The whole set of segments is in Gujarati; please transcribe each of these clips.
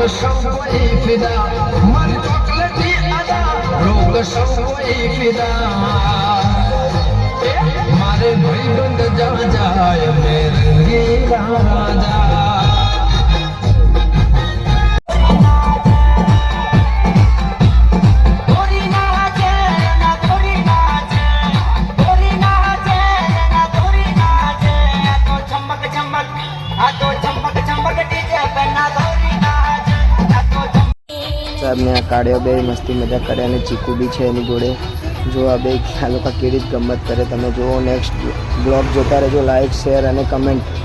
सौई फिदा मन चॉकलेटी अदा लोग सौई फिदा मारे भाई बंद जा जाए मेरे राजा સાહેબ ને આ કાઢ્યો બે મસ્તી મજા કરે અને ચીકુ બી છે એની જોડે જો આ બે આ લોકો કેવી રીતે ગમત કરે તમે જુઓ નેક્સ્ટ બ્લોગ જોતા રહેજો લાઈક શેર અને કમેન્ટ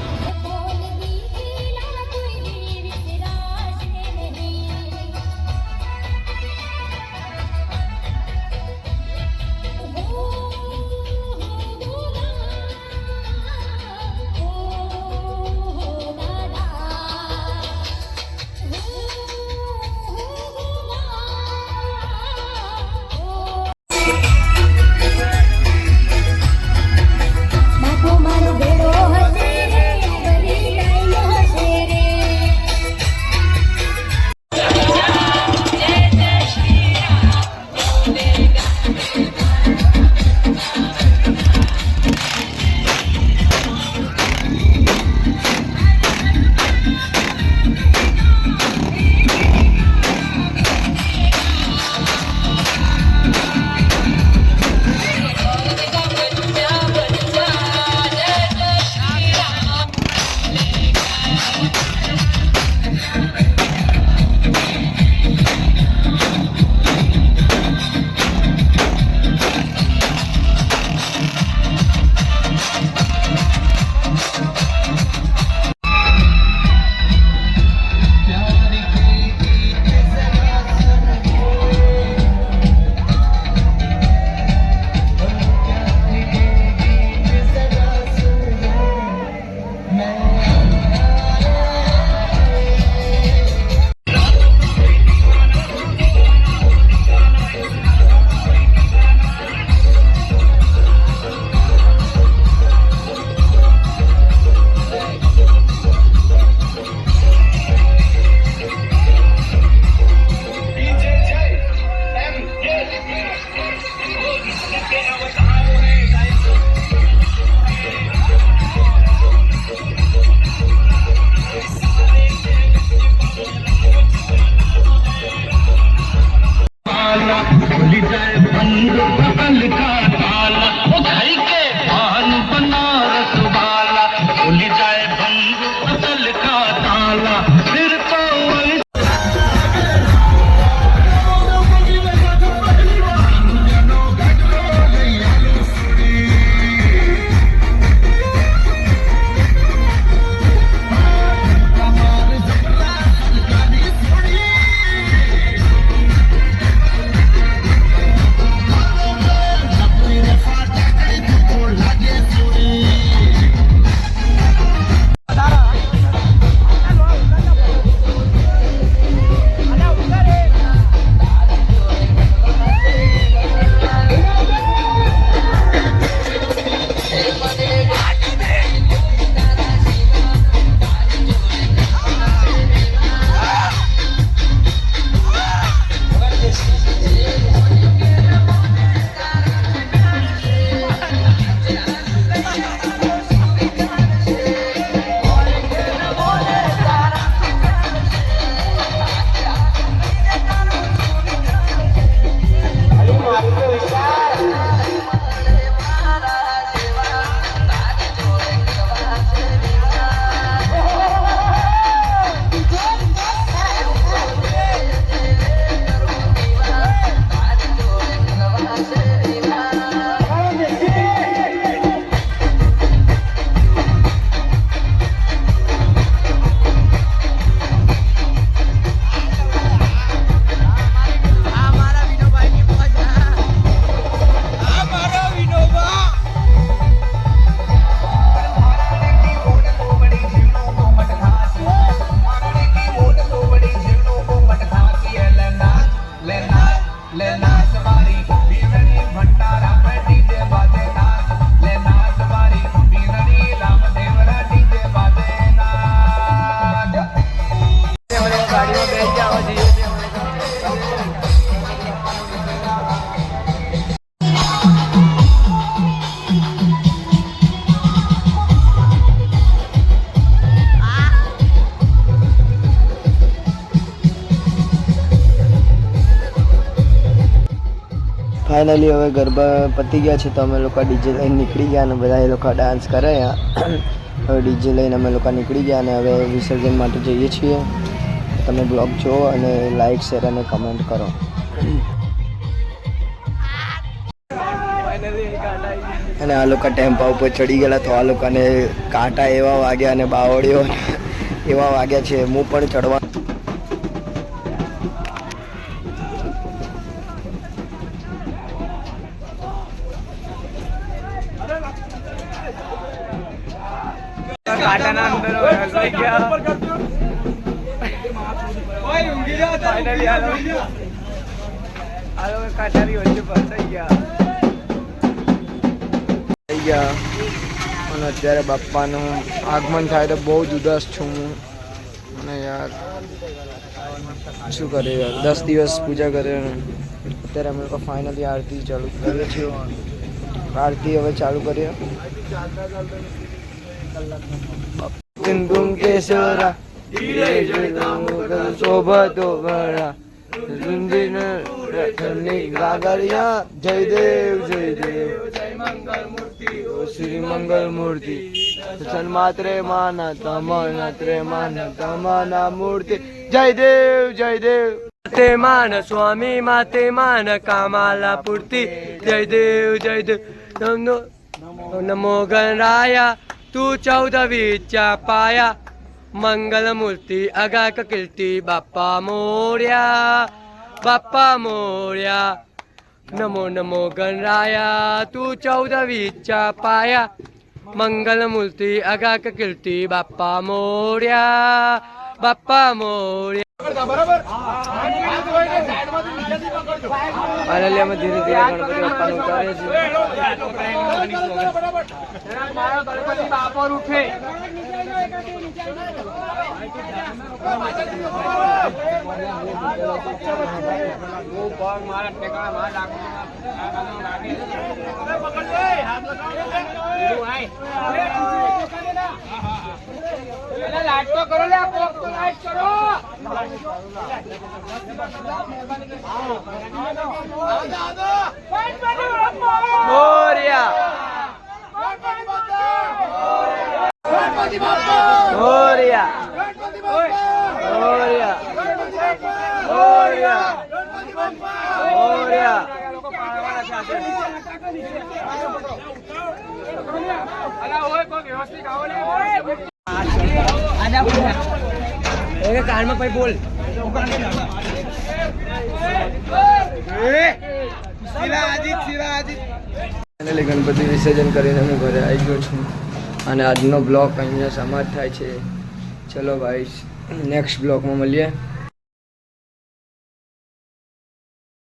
ફાઇનલી હવે ગરબા પતી ગયા છે તો અમે લોકો ડીજે લઈને નીકળી ગયા અને બધા એ લોકો ડાન્સ કરે હવે ડીજે લઈને અમે લોકો નીકળી ગયા અને હવે વિસર્જન માટે જઈએ છીએ. તમે બ્લોગ જુઓ અને લાઈક શેર અને કમેન્ટ કરો. અને આ લોકો ટેમ્પા ઉપર ચડી ગયેલા તો આ લોકોને કાંટા એવા વાગ્યા અને બાવળીઓ એવા વાગ્યા છે. હું પણ ચડવા કાંટાના અંદર ફસાઈ ગયા. ફાઇનલી આ લોકો કાંટાની વચ્ચે ફસાઈ ગયા. અને અત્યારે બાપ્પાનું આગમન થાય તો બહુ જ ઉદાસ છું હું. અને યાર શું કરે યાર, 10 દિવસ પૂજા કરે. અત્યારે અમે લોકો ફાઇનલી આરતી ચાલુ કરીએ છીએ. આરતી હવે ચાલુ કરીએ. કુમકુમ કેસરા શોભતો ભરા ગાગરિયા જયદેવ જયદેવ શ્રી મંગલ મૂર્તિ સન્માત્રે માના તમાના મૂર્તિ જયદેવ જયદેવ તે માન સ્વામી માતે માન કામાલા પૂર્તિ જયદેવ જયદેવ નમો ગણરાયા તું 14 વિચ્યા પાયા મંગલ મૂર્તિ અગાક કીર્તિ બાપ્પા મોર્યા નમો નમો ગણરાયા તું 14 વિચ્યા પાયા મંગલ મૂર્તિ અગાક કીર્તિ બાપ્પા મોર્યા ફાઇનલી અમે ધીરે ધીરે ગણપતિ બાપ્પાને ઉતારીએ છીએ. કાનમાં ભાઈ બોલ ફાઇનલી ગણપતિ વિસર્જન કરીને હું ઘરે આવી ગયો છું અને આજનો બ્લોગ અહીંયા સમાપ્ત થાય છે. ચલો ભાઈ, નેક્સ્ટ બ્લોગમાં મળીએ.